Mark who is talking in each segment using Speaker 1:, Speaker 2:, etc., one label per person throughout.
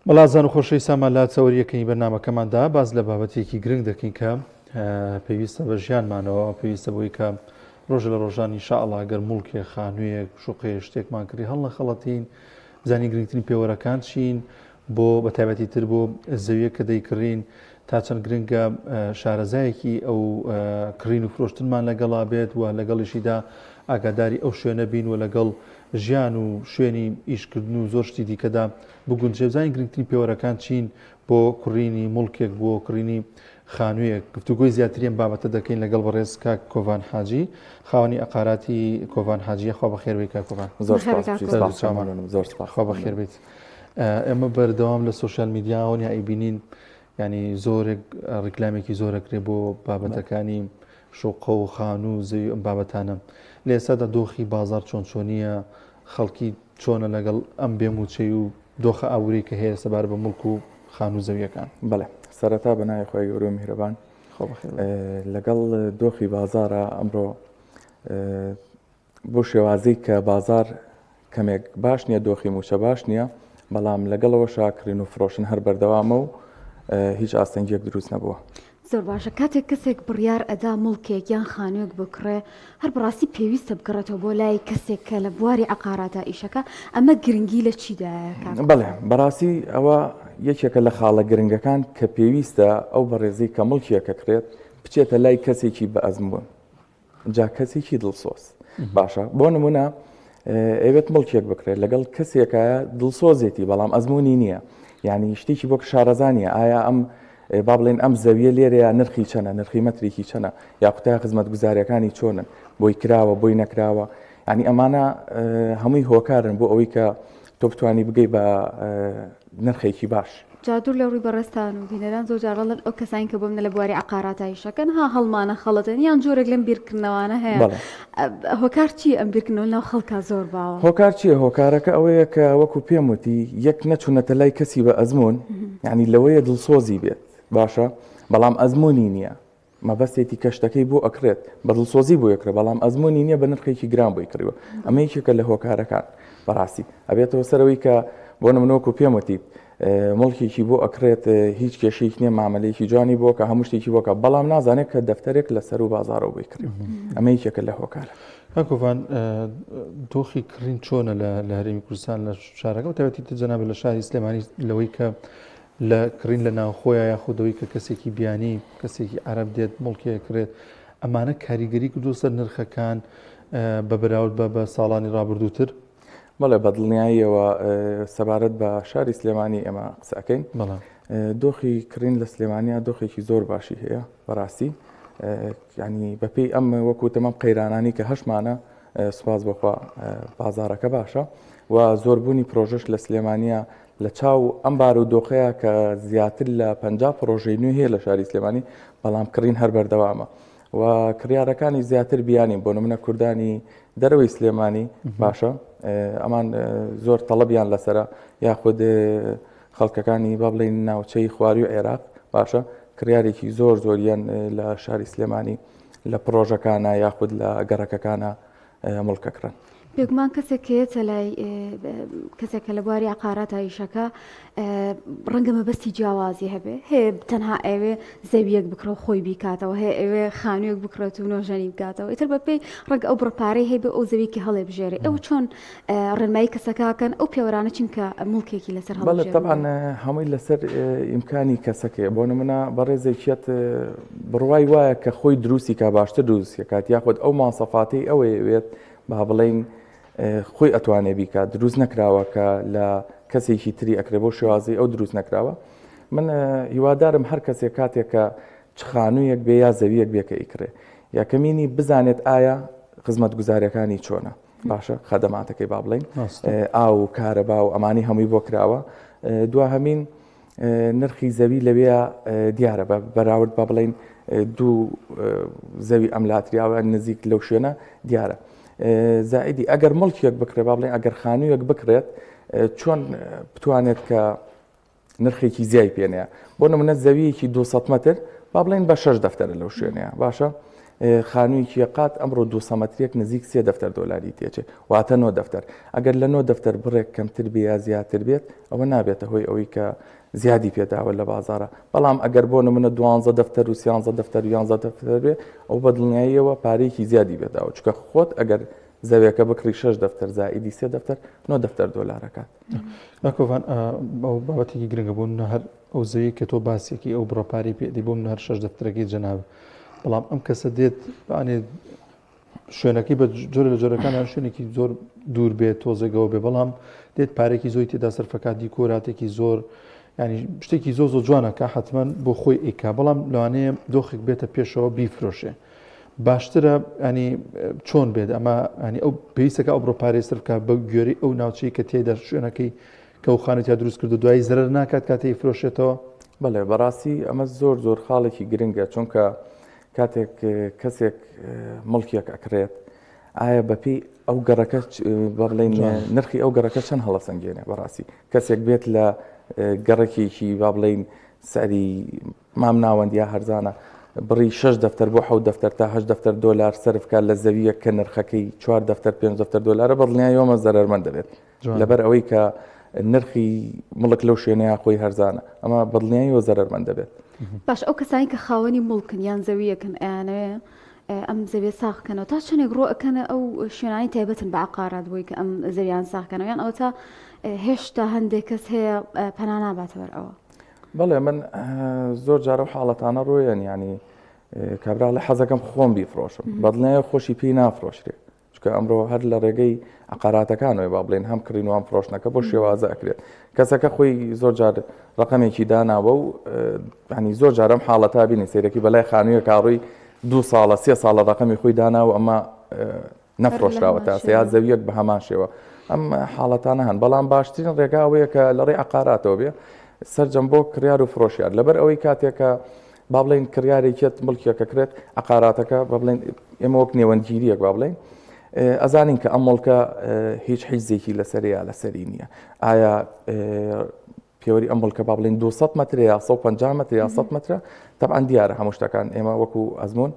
Speaker 1: بەڵازان و خۆشەی سامانلا چاوەریەکەی بەرنامەکەماندا باز لە بابەتێکی گرنگ دەکەین کە پێویستە بە ژیانمانەوە پێویستە بۆی کە ڕۆژە لە ڕۆژانی شائڵا گەر موڵکێ خانوویەک شوقەیە شتێکمان کردی هەڵ نەخەڵەتین زانی گرنگترین پێوەرەکان چین بۆ بە تایبەتی تر بۆ زەویە کە دەیکڕین تا چەند گرنگە شارەزایەکی ئەو کڕین و فرۆشتنمان لەگەڵا بێت و لەگەڵیشیدا ئاگاداری ئەو شوێنە بین و لەگەڵ ژیان و شوێنی ئیشکردن و زۆر شتی دیکەدا بگونجێبزانی گرنگترین پێوەرەکان چین بۆ کوڕینی موڵکێک بۆ کڕینی خانوویەک گفتوگۆی زیاترین بابەتە دەکەین لەگەڵ بەڕێز کاک کۆڤان حاجی خاوەنی ئەقاراتی کۆڤان حاجیە خوا بەخێر بیت کاک کۆڤان.
Speaker 2: زۆر سپاس.
Speaker 1: خوا بەخێر بیت. ئێمە بەردەوام لە سوشال میدیاون یا ئەیبینین ینی زۆرێک ڕیکلامێکی زۆرەکرێ بۆ بابەتەکانی شوقە و خانوو زەوی ئەم بابەتانە لە ئێستادا دۆخی بازار چۆنچۆنیە خەڵکی چۆنە لەگەڵ ئەم بێموچەی و دۆخە ئاوری کە هەیە سەبار بە مڵک و خانوو زەویەکان.
Speaker 2: بەڵێ سەرەتا بەنای خۆی گەورە و میهرەبان لەگەڵ دۆخی بازارە ئەمڕۆ بۆ شێوازەی کە بازار کەمێک باش نییە دۆخی موچە باش نییە بەڵام لەگەڵەوە شاکرین و فرۆشن هەر بەردەوامە و هیچ ئاستەنگیەک دروست نەبووە.
Speaker 3: زۆر باشە کاتێک کەسێک بڕیار ئەدا مڵکێک یان خانوویەک بکڕێ هەر بەڕاستی پێویستە بگەڕێتەوە بۆ لای کەسێک کە لە بواری عقاراتە ئیشەکە ئەمە گرنگی لە چیدایە؟
Speaker 2: بەڵێ بەڕاستی ئەوە یەکێکە لە خاڵە گرنگەکان کە پێویستە ئەو بەڕێزی کە مڵکیەکە کرێت بچێتە لای کەسێکی بە ئەزمبوون جا کەسێکی دڵسۆز باشە بۆ نمونە ئەوێت مڵکێک بکرێت لەگەڵ کەسێکە دڵسۆزێتی بەڵام ئەزمموی نییە یعنی شتێکی بۆ شارەزانیە ئایا ئەم با بڵێن ئەم زەویە لێرەیە نرخی چەنە نرخی مەترێکی چەنە یا قوتای خزمەت گوزاریەکانی چۆنن بۆی کراوە بۆی نەکراوە ینی ئەمانە هەمووی هۆکارن بۆ ئەوەی کە تۆ بتوانی بگەی بە نرخێکی باش.
Speaker 3: جادور لە ڕووی بەڕێستان و بینەران زۆر جاڕڵن ئەو کەسانی کە بۆم لە بواری عقاراتایشەکەن ها هەڵمانە خەڵەتن یان جۆرێک لەم بیرکردنەوەوانە هەیە هۆکار چی ئەم بیرکردنەوە ناو خەڵکا زۆر باوە؟
Speaker 2: هۆکار چییە؟ هۆکارەکە ئەوەیە کە وەکو پێم وتی یەک نەچوونەتە لای کەسی بە ئەزمون ینی لەوەیە دڵسۆزی بێت باشە بەڵام ئەزمموی نییە مەبەستێتی کەشتەکەی بۆ ئەکرێت بە دڵسۆزی بۆ یەکرێت بەڵام ئەزمموی نییە بە نرخێکی گران بۆی کردوە ئەمە یەکێکە لە هۆکارەکان بەڕاستی ئەبێتەوە سەرەوەی کە بۆ نمونەوەکو پێم وتیت مڵکێکی بۆ ئەکرێت هیچ کێشەیەک نییە مامەلەیەکی جوانی بۆ کە هەموو شتێکی بۆکە بەڵام نازانێت کە دەفتەرێک لەسەر و بازارەوە بۆی کردو ئەمە یەکێکە لە هۆکارە.
Speaker 1: کۆڤان دۆخی کڕین چۆنە لە هەرێمی کوردستان لە شارەکە و تایبەتی جەنابێت لە شاری سلێمانی لەوەی کە لە کڕین لە ناوخۆیە یاخودەوەی کە کەسێکی بیانی کەسێکی عەرەب دێت مڵکێک کرێت ئەمانە کاریگەری کردو سەر نرخەکان بە بەراورد بە ساڵانی ڕابردووتر؟
Speaker 2: بەڵێ بەدڵنیاییەوە سەبارەت بە شاری سلێمانی ئێمە قسەکەین دۆخی کڕین لە سلێمانیا دۆخێکی زۆر باشی هەیە بەڕاستی ینی بەپێی ئەم وەکو تەمەم قەیرانانی کە هەشمانە سوپاس بەخوا بازارەکە باشە و زۆربوونی پرۆژەش لە سلێمانیا لە چاو ئەم بار و دۆخەیە کە زیاتر لە 50 پرۆژەی نوێ هەیە لە شاری سلێمانی بەڵام کڕین هەر بەردەوامە و کڕیارەکانی زیاتر بیانی بۆ نمونە کوردانی دەرەوەی سلێمانی باشە ئەمان زۆر تەڵەبیان لەسرە یاخود خەڵکەکانی با بڵێن ناوچەی خواری و عێراق باشە کڕیارێکی زۆر زۆریان لە شاری سلێمانی لە پرۆژەکانە یاخود لە گەڕەکەکانە مڵکەکرن.
Speaker 3: بێگومان کەسێک کێتە لای کەسێکە لە بواری عقاراتایشەکە ڕەنگە مەبەستی جیاوازی هەبێ هەیە تەنها ئەوێ زەویەک بکڕە و خۆی بیکاتەوە هەیە ئەوێ خانوویەک بکرێت و نۆژەنی بکاتەوە ئیتر بەپێی ڕەنگە ئەو بڕپارەی هەیە بێ ئەو زەویەکی هەڵێ بژێرێ ئەو چۆن ڕێنمایی کەسەکەکەن ئەو پێوەرانە چینکە مڵکێکی لەسەر
Speaker 2: هەڵێت طبعاً هەمووی لەسەر ئیمکانی کەسەکەیە بۆ نمونە بەڕێزێکیەت بڕوای وایە کە خۆی دروستی کا باشتر دروستیکات یاخود ئەو ماسەفاتی ئەوەیەوێت با بڵێن خۆی ئەتوانێ بیکات دروست نەکراوە کە لە کەسێکی تری ئەکرێ بۆ شێوازی ئەو دروست نەکراوە من هیوادارم هەر کەسێک کاتێک کە چ خانوویەک بێ یا زەویەک بێکە ئیکرێ یاکەمینی بزانێت ئایا خزمەت گوزاریەکانی چۆنە باشە خەدەماتەکەی با بڵێن ئاو کارەبا و ئەمانی هەمووی بۆ کراوە دوا هەمین نرخی زەوی لەوێ دیارە بەراورد با بڵێن دوو زەوی ئەملاتریاوە نزیک لەو شوێنە دیارە زائیدی ئەگەر مڵکیەک بکرێت با بڵێن ئەگەر خانوویەک بکرێت چۆن بتوانێت کە نرخێکی زیای پێنەیە بۆ نمونە زەویەکی 200 متر با بڵێن بە 6 دەفتەرە لەو شوێنەیە باشە خانوویکی قات ئەمڕۆ 200 مەترێک نزیک 3 دەفتەر دۆلاری تێچێ واتە 9 دەفتەر ئەگەر لە 9 دەفتەر بڕێک کەمتر بێ یا زیاتر بێت ئەوە نابێتە هۆی ئەوەی کە زیادی پێداوە لە بازارە بەڵام ئەگەر بۆ نمونە 12 دەفتەر و 13 دەفتەر و 11 دەفتەر بێ ئەو بەدڵنیاییەوە پارەیەکی زیادی بێداوە چکە خۆت ئەگەر زەویەکە بکڕی 6 دەفتەر زائیدی 3 دەفتەر 9 دەفتەر دۆلارەکات.
Speaker 1: ناکۆڤان ئەو بابەتێکی گرنگە بوون هەر ئەو زەوی کە تۆ باسێکی ئەو بڕەپاری پێدی بووم هەر 6 دەفتەرەکەی جەناب بەڵام ئەم کەسە دێت بانێ شوێنەکەی بە جۆرە لە جۆرەکان شوێنێکی زۆر دوور بێت تۆزێگەوە بێ بەڵام دێت پارێکی زۆی تێدا سەرفەکات دیکۆراتێکی زۆر ینی شتێکی زۆر زۆر جوانەکە حتمما بۆ خۆی ئیکا بەڵام لەوانەیە دۆخێک بێتە پێشەوە بیفرۆشێ باشترە ینی چۆن بێت ئەمە ینی ئەو پێویستەکە ئەو بڕۆپارێ سەرکە بە گوێری ئەو ناوچەی کە تێدا شوێنەکەی کە و خانێت یا دروست کردو دوای زەرەر ناکات کاتێ فرۆشێتەوە.
Speaker 2: بەڵێ بەڕاستی ئەمە زۆر زۆر خاڵێکی گرنگە چونکە کاتێک کەسێک مڵکیەک ئەکرێت ئایا بەپی ئەو گەڕەکە بڵێن نرخی ئەو گەڕەکە چەند هەڵەسەنگێنێ بەڕاستی کەسێک بێت لە گەڕێکێکی با بڵێن سەری مام ناوەندیا هەرزانە بڕی 6 دەفتەر بۆ 7 دەفتەر تا 8 دەفتەر دۆلار سەرفکات لە زەویە کە نرخەکەی 4 دەفتەر 5 دەفتەر دۆلارە بەڵنیایەوە زەرمەند دەبێت لەبەر ئەوەی کە نرخی مڵک لەو شوێنەیە خۆی هەرزانە ئەمە بەڵنیایەوە زەرمەند دەبێت.
Speaker 3: باش ئەو کەسانی کە خاوەنی مڵکن یان زەویەکەن ئەیانەوێ ئەم زەویە ساخکەنەوە تا چەندێک ڕۆ ئەکەنە ئەو شوێنانی تایبەتن بە عقارات بۆی کە ئەم زەویان ساخکەنەوە یان ئەو تا هێشتا هەندێک کەس هەیە پەنا ناباتە بەر ئەوە.
Speaker 2: بەڵێ من زۆر جارە و حاڵەتانە ڕۆیان ینی کابرا لە حەزەکەم خۆم بیفرۆشم بەدڵنیایە خۆشی پێی نافرۆشرێت چکە ئەمڕۆ هەر لە ڕێگەی عقاراتەکانەوەی با بڵێن هەم کڕین و هەم فرۆشتنەکە بۆ شێوازە ئەکرێت کەسەکە خۆی زۆر جار ڕقمێکی داناوە و ینی زۆر جارم حاڵەتا بینی سیرەکی بەلای خانوویە کاڕووی 2 ساڵە 3 ساڵە ڕقمی خۆی دانا و ئەمە نەفرۆشراوە تا سیا زەویەک بە هەمان شێوە ئەم حاڵەتانە هەن بەڵام باشترین ڕێگا ئەوەیە کە لە ڕێی عقاراتەوە بێ سەرجەم بۆ کڕیار و فرۆشیار لەبەر ئەوەی کاتێکە با بڵێن کڕیارێکێت مڵکیەکەکرێت عقاراتەکە با بڵێن ئێمە وەک نێوەندگیریەک با بڵێن ئەزانین کە ئەم مڵکە هیچ حیزێکی لەسەرەیە لەسەری نییە ئایا پێوەری ئەم مڵکە با بڵێن 200 مەتر یا 150 مەتر یا 100 مەترە تەبعاً دیارە هەموو شتەکان ئێمە وەکو ئەزمون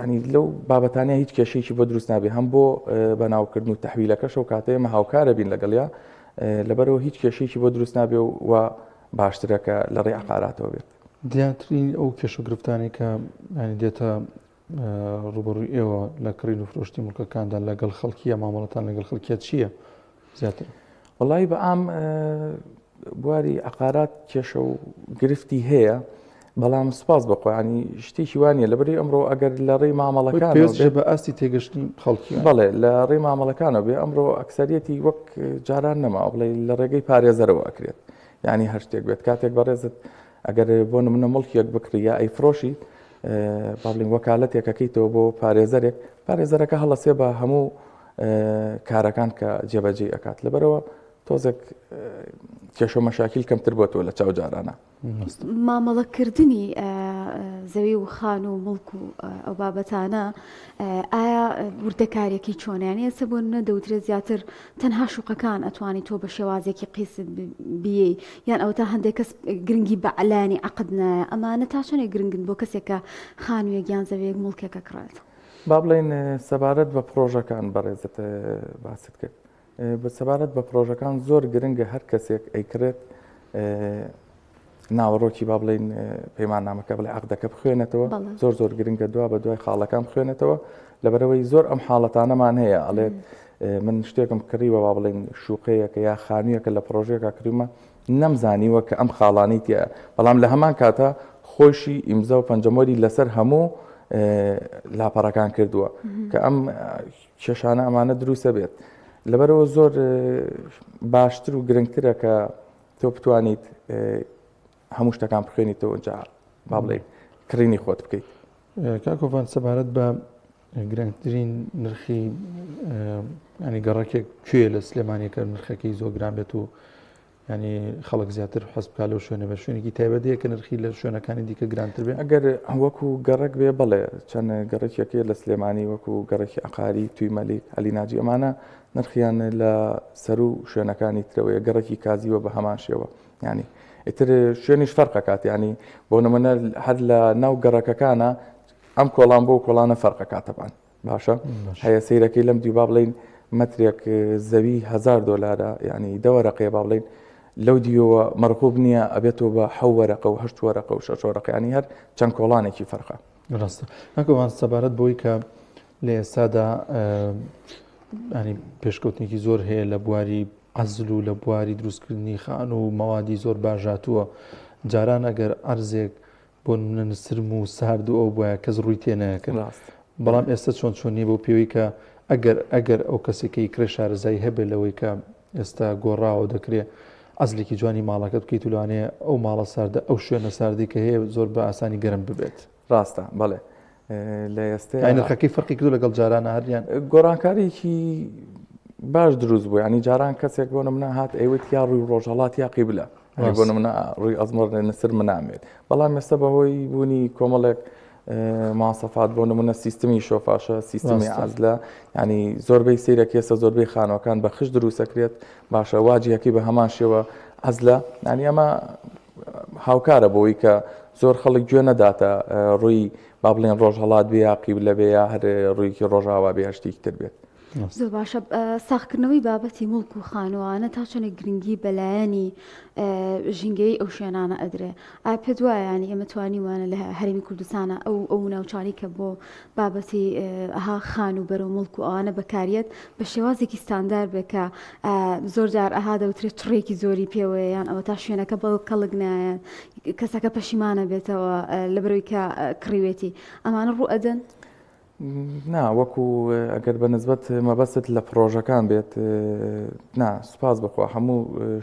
Speaker 2: ینی لەو بابەتانە هیچ کێشەیەکی بۆ دروست نابێ هەم بۆ بەناوکردن و تەحویلەکەش و کاتێ ئێمە هاوکارە بین لەگەڵیا لەبەرەوە هیچ کێشەیەکی بۆ دروست نابێ و باشترەکە لە ڕێی عقاراتەوە بێت.
Speaker 1: دیاترین ئەو کێش و گرفتانی کە ینی دێتە ڕوبەڕووی ئێوە لە کڕین و فرۆشتی مڵکەکاندا لەگەڵ خەڵکیە مامەڵەتان لەگەڵ خەڵکیە چییە زیاتر؟
Speaker 2: وەڵی بە ئام بواری عقارات کێشە و گرفتی هەیە بەڵام سوپاس بخۆیانی شتێکی وانە لەبەری ئەمڕۆ ئەگەر لە ڕێی مامەڵەکان
Speaker 1: بە ئاستی تێگەشتنی خەڵکی
Speaker 2: بڵێ لە ڕێی مامەڵەکانەوە بێ ئەمڕۆ ئەکسەریەتی وەک جاران نەما بڵێ لە ڕێگەی پارێزەرەوە ئەکرێت ینی هەر شتێک بێت کاتێک بەڕێزت ئەگەر بۆ نمونە مڵکیەک بکڕی یا ئەی فرۆشی باڵین وەکالەتێکەکەیتەوە بۆ پارێزەرەکە هەڵەسێ بە هەموو کارەکان کە جێبەجێ ئەکات لەبەرەوە تۆزێک کێشە مەشاکیل کەمتر بۆ تۆ لە چاو جارانە.
Speaker 3: مامەڵەکردنی زەوی و خان و مڵک و ئەو بابەتانە ئایا وردەکارێکی چۆنیانی ئێستا بۆ نەدەوترێت زیاتر تەنها شوقەکان ئەتوانی تۆ بە شێوازێکی قیست بیێ یان ئەو تا هەندێک کەس گرنگی بە علانی عقد نایە ئەمانە تا چۆنێک گرنگن بۆ کەسێکە خانوویەک یان زەویەک مڵکێکە کڕێت.
Speaker 2: با بڵێن سەبارەت بە پرۆژەکان بەڕێزت باست کرد بە سەبارەت بە پرۆژەکان زۆر گرنگە هەر کەسێک ئەیکرێت ناوەڕۆکی با بڵێن پەیماننامەکە بڵێ عەقدەکە بخوێنێتەوە زۆر زۆر گرنگە دوا بە دوای خاڵەکان بخوێنێتەوە لەبەرەوەی زۆر ئەم حاڵەتانەمان هەیە ئەڵێت من شتێکم کڕیوە با بڵێن شوقەیەکە یا خانوویەکە لە پرۆژەیەکە کڕیمە نەمزانیوە کە ئەم خاڵانی تیە بەڵام لە هەمان کاتە خۆشی ئیمزا و پەنجەمۆری لەسەر هەموو لاپەڕەکان کردووە کە ئەم کێشانە ئەمانە دروستە بێت لەبەرەوە زۆر باشتر و گرنگترە کە تۆ بتوانیت هەموو شتەکان بخوێنیتەوە ئەنجا با بڵێ کڕینی خۆت بکەیت.
Speaker 1: کاکۆڤان سەبارەت بە گرنگترین نرخی ینی گەڕەکێک کوێ لە سلێمانیەکە نرخەکەی زۆر گران بێت و ینی خەڵک زیاتر حەز بکات لەو شوێنە بە شوێنێکی تایبەتەیە کە نرخی لە شوێنەکانی دیکە گرانتر بێت.
Speaker 2: ئەگەر وەکو گەڕک بێ بڵێ چەند گەڕێکێکی لە سلێمانی وەکو گەڕێکی عەقاری توی مەلیک عەلی ناجی ئەمانە نرخیان لە سەر و شوێنەکانی ترەوەیە گەڕێکی کازیوە بە هەمان شێوە ینی ئیتر شوێنیش فەرقەکات ینی بۆ نمونە هەر لە ناو گەڕەکەکانە ئەم کۆڵان بۆ کۆڵانە فەرقەکە تەبان باشە هەیە سیرەکەی لەم دی با بڵین مەترێک زەوی $1000 یعنی دەوەرەقەیە با بڵین لەو دیەوە مەرغوب نییە ئەبێتەوە بە 7 وەرەقە و 8 وەرەقە و 6 وەرەقە ینی هەر چەند کۆڵانێکی فەرقە
Speaker 1: ڕاستە ناکەوان سەبارەت بۆی کە لە ئێستادا ینی پێشکەوتنێکی زۆر هەیە لە بواری عەزل و لە بواری دروستکردنی خان و مەوادی زۆر باشاتووە جاران ئەگەر ئەرزێک بۆ نسرم و سارد و ئەو بۆیە کەس ڕووی تێنەکەن بەڵام ئێستا چۆن نیە بۆ پێوەی کە ئەگەر ئەو کەسێکی کرێ شارەزایی هەبێت لەوەی کە ئێستا گۆڕاوە دەکرێت ئەزلێکی جوانی ماڵەکەت بکەیت و لەوانەیە ئەو ماڵە ساردە ئەو شوێنە ساردی کە هەیە زۆر بە ئاسانی گەرم ببێت
Speaker 2: ڕاستە بەڵێ لە ئێستا
Speaker 1: نرخەکەی فەرقی کردو لەگەڵ جارانە هەریان
Speaker 2: گۆڕانکاریکی باش دروست بوو ینی جاران کەسێک بۆ نمونە هات ئەوێت یا ڕووی ڕۆژهەڵات یا قیبلە بۆ نمونە ڕووی ئەزمەر نسر منامێت بەڵام ئێستا بەهۆی بوونی کۆمەڵێک ماسەفات بۆ نمونە سیستمی شۆفاشە سیستمی عەزلە ینی زۆربەی سیرەکی ئێستا زۆربەی خانەکان بە خشت دروستەکرێت باشە واجیەکەی بە هەمان شێوە عەزلە ینی ئەمە هاوکارە بۆەوەی کە زۆر خەڵک گوێ نەداتە ڕووی با بڵێن ڕۆژهەڵات بێ یا قیبلە بێ یا هەر ڕوویکی ڕۆژاوا بێ هەشتێکی تر بێت
Speaker 3: زۆر باشە ساختکردنەوەی بابەتی مڵک و خانوانە تا چەنێک گرنگی بەلایەنی ژینگەی ئەو شوێنانە ئەدرێ ئایا پێت وایە ینی ئێمە توانیوانە لە هەرێمی کوردستانە ئەو ناوچانی کە بۆ بابەتی ئەها خان و بەرەو مڵک و ئەوانە بەکاریت بە شێوازێکی ستاندار بێ کە زۆر جار ئەها دەوترێت چڕێکی زۆری پێوەیە یان ئەوە تا شوێنەکە بەڵ کەڵک نایەن کەسەکە پەشیمانە بێتەوە لەبەرەوەی کە کڕیوێتی ئەمانە ڕوو ئەدەن
Speaker 2: نا وەکو ئەگەر بە نسبەت مەبەست لە پرۆژەکان بێت نا سوپاس بخوا هەموو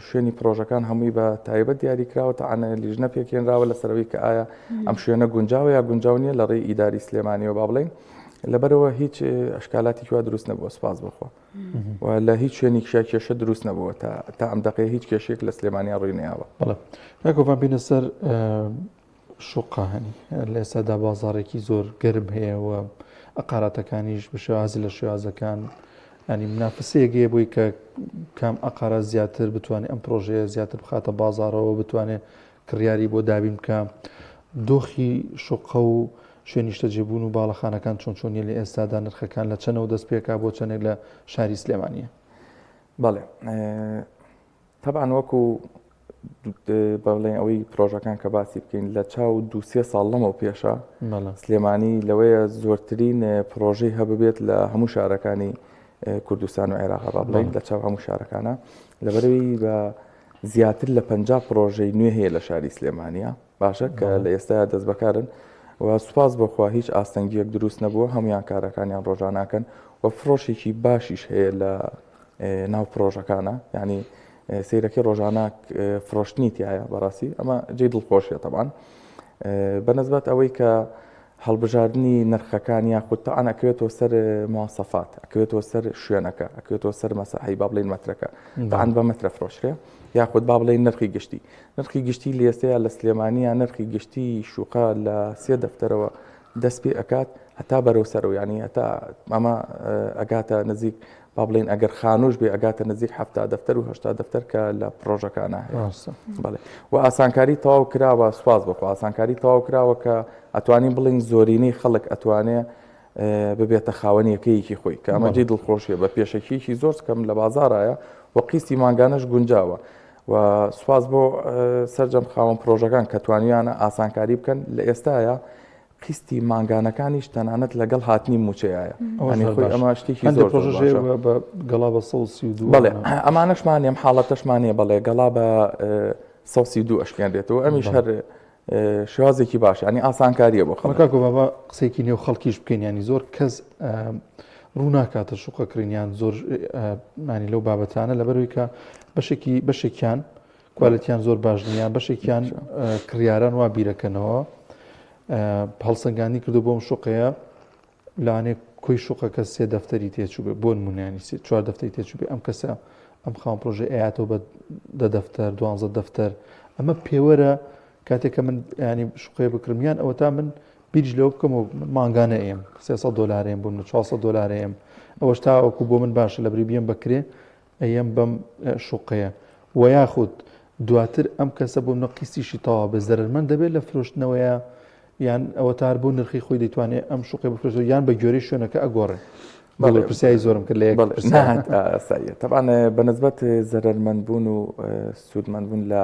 Speaker 2: شوێنی پرۆژەکان هەمووی بە تایبەت دیاریکراوە تەعانە لیژنە پێکێنراوە لەسەرەوەی کە ئایا ئەم شوێنە گونجاوە یا گونجاو نیە لە ڕێی ئیداری سلێمانیەوە با بڵێن لەبەرەوە هیچ ئەشکالاتی وا دروست نەبووە سوپاس بخوا و لە هیچ شوێنی کێشە دروست نەبووە تا ئەم دقەیە هیچ کێشێک لە سلێمانیا ڕووی نەیاوە
Speaker 1: بەڵێ یاکۆڤان بینە سەر شوقا هەنی لە ئێستادا بازارێکی زۆر گەرم هەیە و ئەقاراتەکانیش بە شێوازی لە شێوازەکان ینی منافسەیەگەیە بووی کە کام ئەقارە زیاتر بتوانێت ئەم پرۆژەیە زیاتر بخاتە بازارەوە بتوانێت کڕیاری بۆ دابین بکە دۆخی شوقە و شوێنیشتە جێبوون و باڵەخانەکان چۆنیە لە ئێستادا نرخەکان لە چەنەوە دەست پێکا بۆ چەندێک لە شاری سلێمانیە
Speaker 2: بەڵێ تەبعاً وەکو بەڵێن ئەوەی پرۆژەکان کە باسی بکەین لە چاو 2-3 ساڵ لەمەوە پێشە سلێمانی لەوەیە زۆرترین پرۆژەی هەببێت لە هەموو شارەکانی کوردستان و عێراق با بڵێن لە چاو هەموو شارەکانە لەبەرەوەی بە زیاتر لە 50 پرۆژەی نوێ هەیە لە شاری سلێمانیە باشە کە لە ئێستا دەست بەکارن و سوپاس بخوا هیچ ئاستەنگیەک دروست نەبووە هەمویان کارەکانیان ڕۆژاناکەن و فرۆشێکی باشیش هەیە لە ناو پرۆژەکانە ینی سیرەکەی ڕۆژانە فرۆشتنی تایە بەڕاستی ئەمە جێ دڵخۆشیە تەبان بەنسبەت ئەوەی کە هەڵبژاردننی نرخەکان یاخود تەعاان ئەکەوێتەوە سەر ماسەفات ئەکەوێتەوە سەر شوێنەکە ئەکەوێتەوە سەر مەسەحی با بڵێن مەترەکە تەعاان بە مەترە فرۆشرێ یاخود با بڵێن نرخی گشتی لە ئێستەیە لە سلێمانیە نرخی گشتی شوقا لە 3 دەفتەرەوە دەست پێ ئەکات هەتا بەرەو سەرەوە ینی هەتا ئەمە ئەگاتە نزیک با بڵێن ئەگەر خانوش بێ ئەگاتە نزیک 70 دەفتەر و 80 دەفتەر کە لە پرۆژەکانە بڵێ و ئاسانکاری تەواو کراوە سوپاس بخوا ئاسانکاری تەواو کراوە کە ئەتوانین بڵین زۆرینەی خەڵک ئەتوانێ ببێتە خاوەنیەکەیەکی خۆی کە ئەمە جێ دڵخۆشیە بە پێشەکیی زۆر کەم لە بازارایە و قیستی ماگانەش گونجاوە و سوپاس بۆ سەرجەم خاوەن پرۆژەکان کە توانیانە ئاسانکاری بکەن لە ئێستاە قیستی ماگانەکانیش تەنانەت لەگەڵ هاتنی موچەیە ئەمە شتێکی زۆر
Speaker 1: بە گەڵا بە 132
Speaker 2: بەڵێ ئەمانەشمانێم حاڵەتەشمانێ بەڵێ گەڵا بە 132 ئەشکێنرێتەوە ئەمیش هەر شێوازێکی باش ینی ئاسانکاریە بۆ
Speaker 1: خەڵکە بابا قسێکی نێو خەڵکیش بکەین ینی زۆر کەس ڕووناکاتە شوقەکردیان زۆر مانی لەو بابەتانە لەبەرەوەی کە بەشێکیان کوالەتیان زۆر باش نییە بەشێکیان کڕیاران وا بیرەکەنەوە هەڵسەنگانی کردو بۆم شوقەیە لاانێ کۆی شوقەکە 3 دەفتەری تێچوو بێ بۆ نمونانی 4 دەفتەری تێچوو بێ ئەم کەسە ئەم خاوەن پرۆژە ئەیاتەوە بە 10 دەفتەر 12 دەفتەر ئەمە پێوەرە کاتێککە من ینی شوقەیە بکرمیان ئەوە تا من بیرج لەوە بکەم و ماگانە ئێم $300 بووم $400 ئەوەش تاوەکو بۆ من باشە لە بری بێم بکرێ ئەم بەم شوقەیە و یاخود دواتر ئەم کەسە بۆ منە قیسیشی تەوا بە زەرمەند دەبێت لە فرۆشتنەوەیە یان ئەوە تاربوو نرخی خۆی دەیتوانێت ئەم شوقی بفرێتەوە یان بە گوێرەی شوێنەکە ئەگۆڕێ.
Speaker 2: بەڵێ
Speaker 1: پرسیایی زۆرم کرد لە یەک
Speaker 2: سایە طبعاً بەنسبەت زەرمەندبوون و سوودمەندبوون لە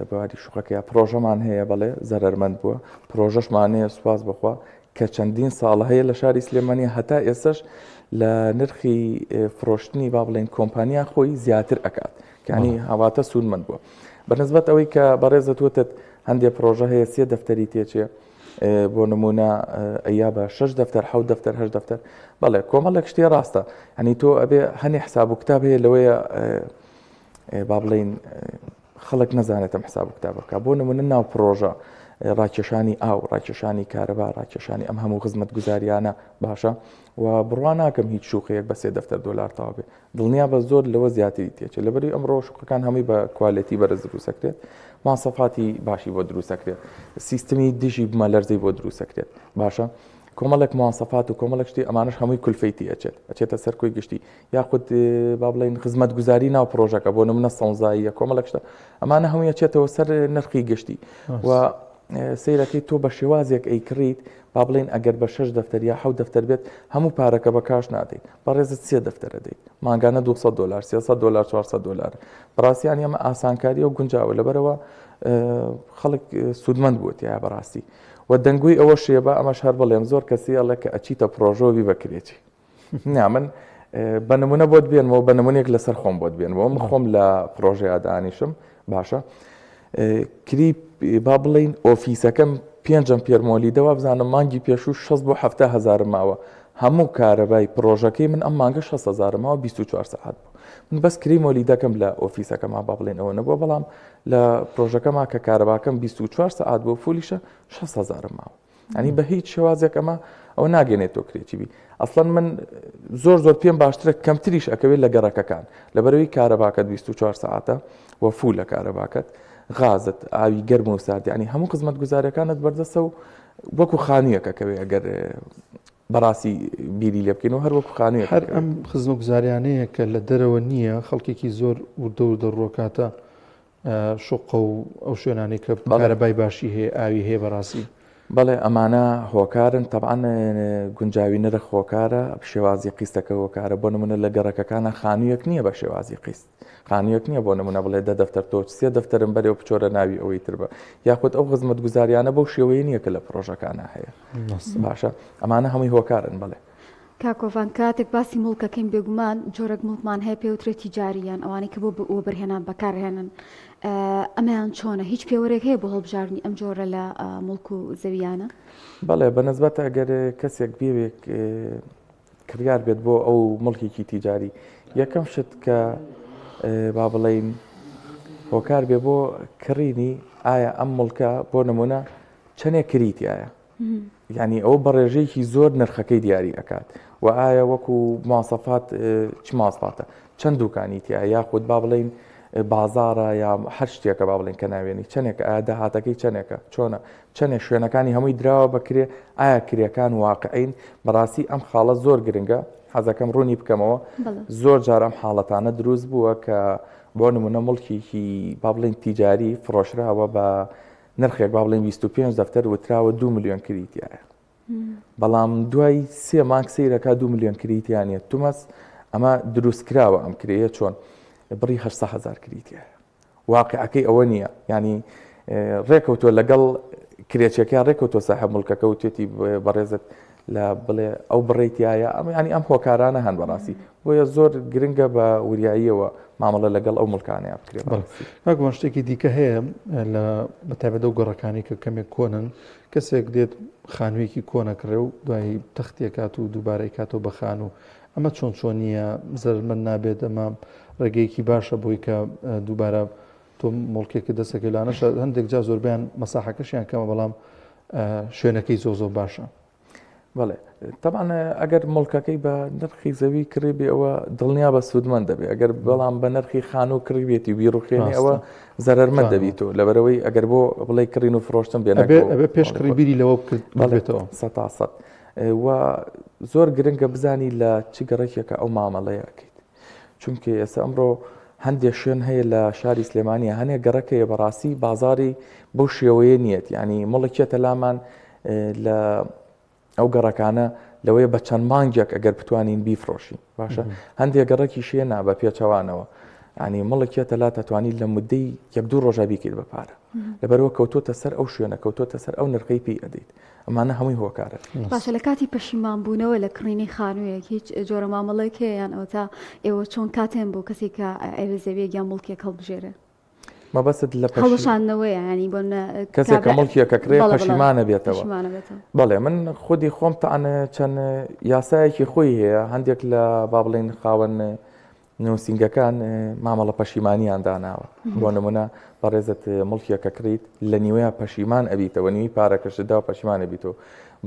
Speaker 2: بەواری شوقەکەی پرۆژەمان هەیە بەڵێ زەرمەند بووە پرۆژەشمانەیە سوپاس بخوا کە چەندین ساڵ هەیە لە شاری سلێمانی هەتا ئێستش لە نرخی فرۆشتنی با بڵێن کۆمپانیا خۆی زیاتر ئەکات کانی هاواتە سوودمەند بووە بەنسبەت ئەوەی کە بەڕێزت وتت هەندێک پرۆژە هەیە 3 دەفتەری تێچێ بۆ نمونە ئەیا بە 6 دەفتەر 7 دەفتەر 8 دەفتەر بەڵێ کۆمەڵێک شتێ ڕاستە هەنی تۆ ئەبێ هەنێ حساب و کتاب هەیە لەوەیە با بڵین خەڵک نەزانێتم حساب و کتابەکە بۆ نمونە ناو پرۆژە ڕاکێشانی ئاو ڕاکێشانی کارەبا ڕاکێشانی ئەم هەموو خزمەت گوزاریانە باشە و بڕوا ناکەم هیچ شوقەیەک بە 3 دەفتەر دلار تاوا بێ دڵنیا بە زۆر لەوە زیاتری تێچێت لەبەری ئەمڕۆ شوقەکان هەمووی بە کوالەتی بەرز دروستەکرێت ماسەفاتی باشی بۆ دروستەکرێت سیستمی دژی بمە لەرزەی بۆ دروستەکرێت باشە کۆمەڵێک ماسەفات و کۆمەڵک شتی ئەمانش هەمووی کولفەیتی ئەچێتە سەر کۆی گشتی یاخود با بڵین خزمەت گوزاری ناو پرۆژەکە بۆ نمونە سەوزاییە کۆمەڵک شتە ئەمانە هەمووی ئەچێتەوە سەر نرخی گشتی و سیرەکەی تۆ بە شێوازێک ئەیکڕیت با بڵێن ئەگەر بە 6 دەفتەر یا 7 دەفتەر بێت هەموو پارەکە بە کاش نادەیت بەڕێزت 3 دەفتەرە دەیت ماگانە $200 $300 $400 بەڕاستیان ئەمە ئاسانکاری و گونجاوە لەبەرەوە خەڵک سوودمەند بووت یا بەڕاستی و دەنگوی ئەوە شێبە ئەمەش هەر بڵێم زۆر کەسی ئەڵێ کە ئەچیتە پرۆژۆوی بەکرێتی نا من بە نمونە بۆت بێنەوە بە نمونێک لەسەر خۆم بۆت بێنەوە من خۆم لە پرۆژەیە دانیشم باشە کلیپ با بڵین ئۆفیسەکەم 5 پێرمۆلی دەوا بزانم مانگی پێشوو 6 بۆ 7,000 ماوە هەموو کارەبای پرۆژەکەی من ئەم مانگە 6,000 ماوە 24 ساعت بوو من بەس کریمۆلی دەکەم لە ئۆفیسەکەما با بڵێن ئەوە نەبووە بەڵام لە پرۆژەکەما کە کارەباکەم 24 ساعت بۆ فولیشە 6,000 ماوە ئەنی بە هیچ شێوازێک ئەمە ئەو ناگەێنێت تۆ کرێتیبی ئەسڵەن من زۆر پێم باشترە کەمتریش ئەکەوێت لە گەڕەکەکان لەبەرەوەی کارەباکەت 24 ساعتە و فول لە کارەباکەت غازت ئاوی گەرم و سارد ینی هەموو خزمەت گوزاریەکانت بەردەستە و وەکو خانوویەکەکەوێ ئەگەر بەڕاستی بیری لێ بکەین و هەر وەکو خانوویە
Speaker 1: هەر ئەم خزمەت گوزاریانەیە کە لە دەرەوە نییە خەڵکێکی زۆر وردە و دەڕۆکاتە شوقە و ئەو شوێنانی کە کارەبای باشی هەیە ئاوی هەیە بەڕاستی
Speaker 2: بەڵێ ئەمانە هۆکارن تەبعاً گونجاوی نرخ هۆکارە شێوازی قیستەکە هۆکارە بۆ نمونە لە گەڕەکەکانە خانوویەک نییە بە شێوازی قیست خانوویەک نییە بۆ نمونە بڵێ 10 دەفتەر تۆ 3 دەفتەرم بەرێ و بچۆرە ناوی ئەوەی تر بە یاخود ئەو خزمەت گوزاریانە بەو شێوەیە نییە کە لە پرۆژەکانە هەیە باشە ئەمانە هەمووی هۆکارن بەڵێ
Speaker 3: کاکۆڤان کاتێک باسی مڵکەکەین بێگومان جۆرەك مڵکمان هەیە پێوترێتی جاریان ئەوانەی کە بۆ ئەوە بەرهێنان بەکارهێنن ئەمەیان چۆنە هیچ پێوەرێک هەیە بۆ هەڵبژاردننی ئەم جۆرە لە مڵک و زەویانە
Speaker 2: بەڵێ بەنسبەت ئەگەر کەسێک بێوێک کڕیار بێت بۆ ئەو مڵکێکی تیجاری یەکەم شت کە با بڵین هۆکار بێ بۆ کڕینی ئایا ئەم مڵکە بۆ نمونە چەندێک کریتیایە یعنی ئەو بە ڕێژەیەکی زۆر نرخەکەی دیاری ئەکات و ئایا وەکو ماسەفات چ ماسفاتە چەند دوکانیتیە یاخود با بڵین بازارە یا هەر شتێکە با بڵین کە ناوێنی چەندێکە ئایا داهاتەکەی چەندێکە چۆنە چەندێک شوێنەکانی هەمووی دراوە بکرێ ئایا کریەکان واقعین بەڕاستی ئەم خاڵە زۆر گرنگە حەزەکەم ڕوونی بکەمەوە زۆر جار ئەم حاڵەتانە دروست بووە کە بۆ نمونە مڵکێکی با بڵین تیجاری فرۆشراوە بە نرخێک با بڵین 25 دەفتەر وتراوە 2 ملیۆن کریتیایە بەڵام دوای 3 مانگ سەیرەکە 2 ملیۆن کریتیانێت تومەس ئەمە دروستکراوە ئەم کرەیە چۆن بڕی 800,000 کریتیایە واقعەکەی ئەوە نییە ینی ڕێکەوتۆ لەگەڵ کرێچەکەیان ڕێکەوتۆ ساحب مڵکەکە و توێتی بەڕێزت لە بڵێ ئەو بڕێتیایە ئەمانی ئەم هۆکارانە هەن بەڕاستی بۆیە زۆر گرنگە بە وریاییەوە مامەڵە لەگەڵ ئەو مڵکانەیە بکرێت
Speaker 1: کاکوان شتێکی دیکە هەیە لە بەتایبەت ئەو گەڕەکانی کە کەمێک کۆنن کەسێک دێت خانوویەکی کۆنەکڕێ و دوای تەختیەکات و دووبارەی کاتەوە بە خان و ئەمە چۆن چۆنیە زەرمەند نابێت ئەمە ڕێگەیەکی باشە بۆی کە دووبارە تۆ مڵکێکی دەستەکەی لانەش هەندێک جا زۆربیان مەساحەکەشیان کەمە بەڵام شوێنەکەی زۆ باشە
Speaker 2: بەڵێ طبعاً ئەگەر مڵکەکەی بە نرخی زەوی کڕی بێ ئەوە دڵنیا بە سوودمەند دەبێت ئەگەر بەڵام بە نرخی خان و کڕی بێتی بیرروخێنی ئەوە زەرمەند دەبیتەوە لەبەرەوەی ئەگەر بۆ بڵێ کڕین و فرۆشتن بێنە
Speaker 1: پێش کڕی بیری لەوە بێتەوە
Speaker 2: 100% و زۆر گرنگە بزانی لە چ گەڕێکێکە ئەو مامەڵەیەکەیت چونکە ئێستا ئەمڕۆ هەندێک شوێن هەیە لە شاری سلێمانیە هەنێک گەڕەکەیە بەڕاستی بازاری بۆ شێوەیە نیەت ینی مڵکێتە لامان لە ئەو گەڕەکانە لەوەیە بە چەند مانگێک ئەگەر بتوانین بیفرۆشی باشە هەندێک گەڕێکی شێنا بە پێچەوانەوە ینی مڵکێتە لا دەتوانیت لە مدەی 1-2 ڕۆژە بیکەیت بە پارە لەبەرەوە کەوتۆتە سەر ئەو شوێنە کەوتۆتە سەر ئەو نرخەی پێی ئەدەیت ئەمانە هەمووی هۆکارە
Speaker 3: باشە لە کاتی پەشیمان بوونەوە لە کڕینی خانوویەک هیچ جۆرە مامەڵەیەک هەیەیان ئەو تا ئێوە چۆن کاتێن بۆ کەسێک کە ئەوێ زەویەک یان مڵکێک هەڵبژێرە
Speaker 2: مەبەست لە
Speaker 3: هەڵەشانەوەی ینی بۆ
Speaker 2: کەسێک کە مڵکیەکە کرێ پەشیمانە بێتەوە بەڵێ من خودی خۆم تاانە چەند یاسایەکی خۆی هەیە هەندێک لە با بڵێن خاوەن نووسنگەکان مامەڵە پەشیمانیان داناوە بۆ نمونە بەڕێزت مڵکیەکە کریت لە نیوەیە پەشیمان ئەبیتەوە نیوی پارەکەشدا و پەشیمان ئەبیتەوە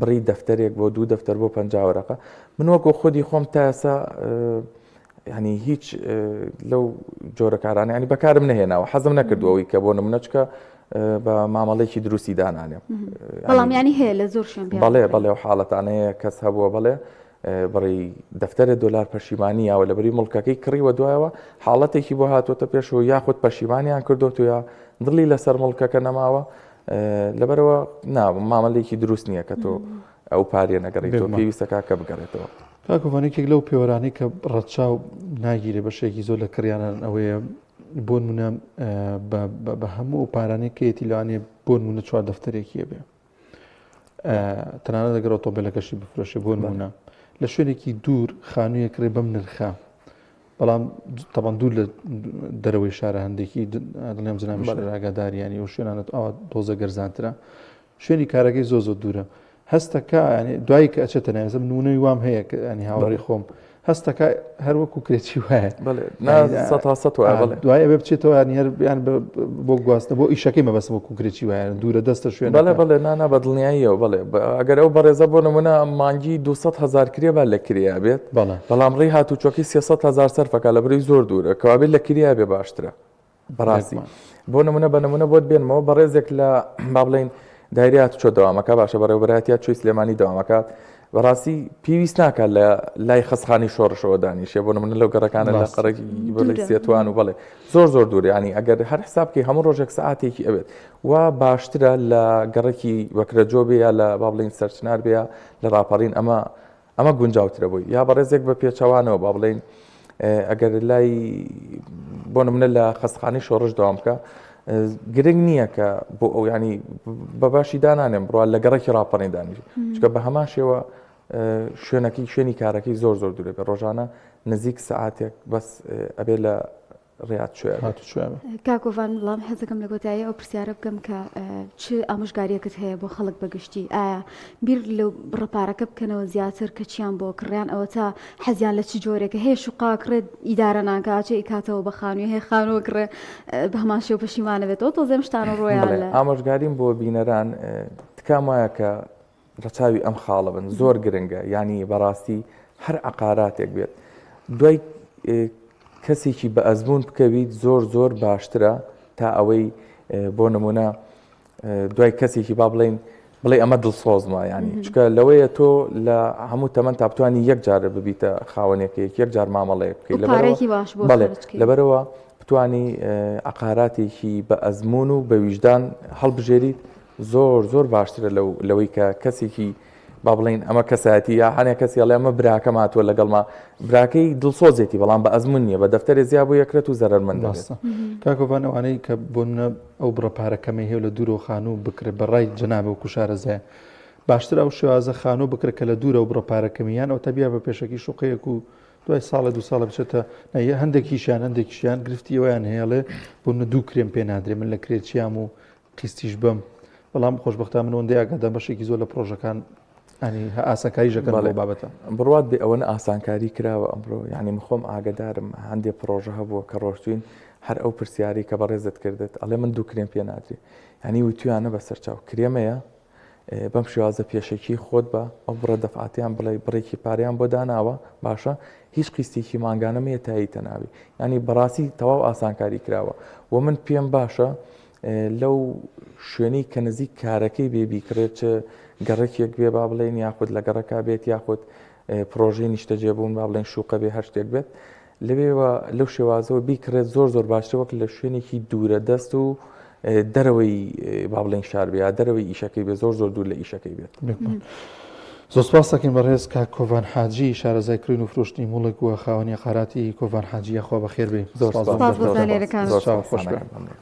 Speaker 2: بڕی دەفتەرێک بۆ 2 دەفتەر بۆ 50 وەرەقە من وەکو خودی خۆم تا ئێستا ینی هیچ لەو جۆرە کارانە ینی بەکارم نهێناوە حەزم نەکردوەوەی کە بۆ نمونەچکە بە مامەڵێکی دروستی دانانێ
Speaker 3: بەڵام ینی هەیە لە زۆر شوێن
Speaker 2: بەڵێ و حاڵەتانەیە کەس هەبووە بڵێ بڕی دەفتەرە دۆلار پەشیمانیەوە لە بەری مڵکەکەی کڕیوە دوایەوە حاڵەتێکی بۆ هاتوۆتە پێشەوە یاخود پەشیمانیان کردوتە یا دڵی لەسەر مڵکەکە نەماوە لەبەرەوە مامەڵێکی دروست نییە کە تۆ ئەو پارێ نەگەڕیتەوە پێویستەکە کە بگەڕێتەوە
Speaker 1: کاکوانێکێک لەو پێوەرانی کە ڕەتچاو ناگیرێ بەشێکی زۆر لە کڕیانان ئەوەیە بۆ نمونە بە هەموو پارانەی کەیەتی لەوانێ بۆ نمونە 4 دەفتەرێکیە بێ تەنانەت دەگەر ئۆتۆمبیلەکەشی بفرۆشێ بۆ نمونە لە شوێنێکی دوور خانوویە کرێ بەم نرخە بەڵام تەبان دوور لە دەرەوەی شارە هەندێکی دڵێم جنامی ئاگاداریانی و شوێنانت ئەوە دۆزە گەرزانترە شوێنی کارەکەی زۆ دوورە هەستەکە دوایی کە ئەچێتە نایزم نمونەی وام هەیە ینی هاوڕێی خۆم هەستەکە هەروەکو کرێکی وایە دوای ئەبێ بچێتەوە یان بۆ گواستە بۆ ئیشەکەی مەبەست بۆ کوکرێکی وایە دوورە دەستە شوێن
Speaker 2: بەڵێ نانا بە دڵنیاییەوە بڵێ ئەگەر ئەو بەڕێزە بۆ نمونە مانگی 200,000 کرێ با لە کریا بێت بەڵام ڕێی هاتوو چۆکی 300,000 سەرفەکە لە بڕی زۆر دوورە کەوابێت لە کریا بێ باشترە بەڕاستی بۆ نمونە بە نمونە بۆت بێنمەوە بەڕێزێک لە با بڵێن دایرات چۆ دەوامەکە باشە بەڕێوەبەراتیات چۆی سلێمانی دەوامەکات بەڕاستی پێویست ناکات لە لای خەسخانی شۆڕشەوە دانیشێ بۆ نمونە لەو گەڕەکانە لە قەڕێکی بڵێ سێتوان و بڵێ زۆر دوور ینی ئەگەر هەر حسابکەی هەموو ڕۆژێک سەعاتێکی ئەوێت وا باشترە لە گەڕێکی وەکرەجۆ بێ یا لە با بڵێن سەرچنار بێ لە ڕاپەڕین ئەمە گونجاوترە بووی یا بەڕێزێک بە پێچەوانەوە با بڵێن ئەگەر لای بۆ نمونە لە خەسخانی شۆڕش دەوام بکە گرنگ نییە کە بۆ ئەو ینی بە باشی دانانێم بڕوان لە گەڕێکی ڕاپەڕین دانیژ چکە بە هەمان شێوە شوێنەکەی شوێنی کارەکەی زۆر دوورێ بە ڕۆژانە نزیک سەعاتێک بەس ئەبێ لە ڕێات
Speaker 3: کاکۆڤان وڵام حەزەکەم لە گۆتایی ئەو پرسیارە بکەم کە چ ئامۆژگاریەکەت هەیە بۆ خەڵک بەگشتی ئایا بیر لە بڕەپارەکە بکەنەوە زیاتر کە چیان بۆ کڕیان ئەوە تا حەزیان لە چ جۆرێکە هەیە شوقاکرێت ئیدارە ناکات چێ ئیکاتەوە بە خانووی هەیە خانووە کڕێ بە هەمان شێو پەشیمانە بێتەوە تۆزێم شتانە ڕۆیان لە
Speaker 2: ئامۆژگاریم بۆ بینەران تکام وایە کە ڕەچاوی ئەم خاڵە بن زۆر گرنگە ینی بەڕاستی هەر عقاراتێک بێت دوای کەسێکی بە ئەزمون بکەویت زۆر باشترە تا ئەوەی بۆ نمونە دوای کەسێکی با بڵێ ئەمە دڵسۆزمە ینی چکە لەوەیە تۆ لە هەموو تەمەەن تا بتوانانی یەک جارە ببیتە خاوەنێکێک یەک جار مامەڵەیە بکەیت لەبەرەوە بتانی عقاراتێکی بە ئەزمون و بە ویژدان هەڵبژێریت زۆر باشترە لەوەی کە کەسێکی با بڵین ئەمە کەسایەتی یا هەنێک کەسی ئەڵێ ئەمە براکە ماتووە لەگەڵما براکەی دڵسۆزێتی بەڵام بە ئەزمون نییە بە دەفتەرێ زیاد بۆ یەکرێت و زەرمەندە
Speaker 1: کاکۆڤان ئەوانەی کە بۆنە ئەو بڕەپارەکەمە هێو لە دوور و خانوو بکرێت بەڕای جەنابە و کوشارە زای باشتر ئەو شێوازە خانوو بکرێت کە لە دوورە و بڕەپارەکەمیان ئەو تەبیا بە پێشەکی شوقەیەک و دوای ساڵە 2 ساڵە بچێتە هەندێکیشیان گرفتی ئەویان هەیەڵێ بۆنە 2 کرێم پێ نادرێ من لە کرێچیام و قیستیش بم بەڵام خۆشبەختە من ئەوەندەی ئاگادار بەشێکی زۆر لە پرۆژەکان ئاسانکاری ژەکەن بۆ بابەتە
Speaker 2: بڕات بێ ئەوەنە ئاسانکاری کراوە ئەمڕۆ یعنی مخۆم ئاگدارم هەندێک پرۆژە هەبووە کە ڕۆشتوین هەر ئەو پرسیاری کە بەڕێزت کردێت ئەڵێ من 2 کرێم پێ نادرێ ینی وتویانە بەسەر چاو کرێمەیە بەم شێوازە پێشێکی خۆت بە ئەو بڕە دەفعاتیان بڵێ بڕێکی پاریان بۆ داناوە باشە هیچ قیستێکی ماگانەمەیە تاییتە ناوی ینی بەڕاستی تەواو ئاسانکاری کراوە و من پێم باشە لەو شوێنەی کە نزیک کارەکەی بێبیکرێت گەڕێکێک بێ با بڵێن یاخود لە گەڕەکە بێت یاخود پرۆژەی نیشتە جێبوون با بڵێن شوقە بێ هەر شتێک بێت لەوێەوە لەو شێوازەوە بیکرێت زۆر باشتر وەک لە شوێنێکی دوورە دەست و دەرەوەی با بڵێن شار بێ دەرەوەی ئیشەکەی بێ زۆر دوور لە ئیشەکەی بێت.
Speaker 1: زۆر سپاس دەکەین بەڕێز کاک کۆڤان حاجی شارەزای کڕین و فرۆشتنی مڵک وە خاوەنی قاراتی کۆڤان حاجی خوا بەخێر بێ.
Speaker 2: زۆر
Speaker 3: سپاس بۆ زانێرەکان.
Speaker 1: خۆش بێ.